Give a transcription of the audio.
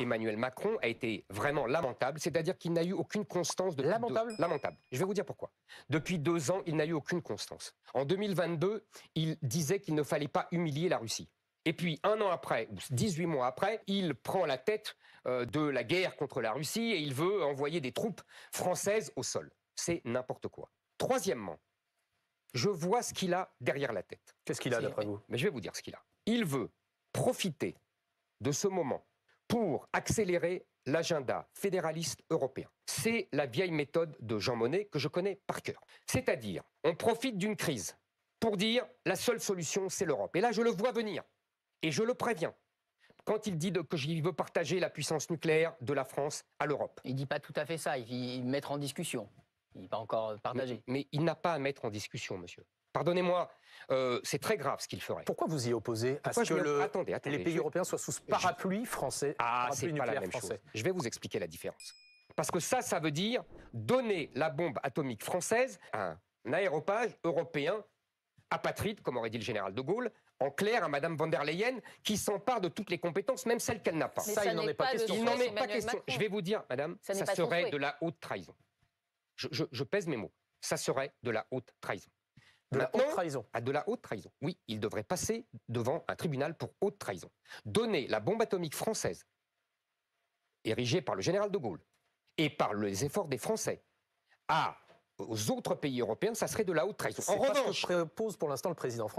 Emmanuel Macron a été vraiment lamentable, c'est-à-dire qu'il n'a eu aucune constance. Lamentable ? Lamentable. Je vais vous dire pourquoi. Depuis 2 ans, il n'a eu aucune constance. En 2022, il disait qu'il ne fallait pas humilier la Russie. Et puis, 1 an après, ou 18 mois après, il prend la tête de la guerre contre la Russie et il veut envoyer des troupes françaises au sol. C'est n'importe quoi. Troisièmement, je vois ce qu'il a derrière la tête. Qu'est-ce qu'il a d'après vous ? Mais je vais vous dire ce qu'il a. Il veut profiter de ce moment pour accélérer l'agenda fédéraliste européen. C'est la vieille méthode de Jean Monnet que je connais par cœur. C'est-à-dire, on profite d'une crise pour dire la seule solution, c'est l'Europe. Et là, je le vois venir. Et je le préviens. Quand il dit qu'il veut partager la puissance nucléaire de la France à l'Europe. Il ne dit pas tout à fait ça, il dit mettre en discussion. Il n'est pas encore partagé. Mais il n'a pas à mettre en discussion, monsieur. Pardonnez-moi, c'est très grave ce qu'il ferait. Pourquoi vous y opposez à ce que les pays européens soient sous ce parapluie français, c'est pas la même chose. Je vais vous expliquer la différence. Parce que ça veut dire donner la bombe atomique française à un aéropage européen apatride, comme aurait dit le général de Gaulle, en clair à Madame von der Leyen, qui s'empare de toutes les compétences, même celles qu'elle n'a pas. Mais ça, il n'en est pas question. Il n'en est pas question. Je vais vous dire, madame, ça serait de la haute trahison. Je pèse mes mots. Ça serait de la haute trahison. De la haute trahison. De la haute trahison. Oui, il devrait passer devant un tribunal pour haute trahison. Donner la bombe atomique française, érigée par le général de Gaulle, et par les efforts des Français, aux autres pays européens, ça serait de la haute trahison. En revanche, ce que propose pour l'instant le président français.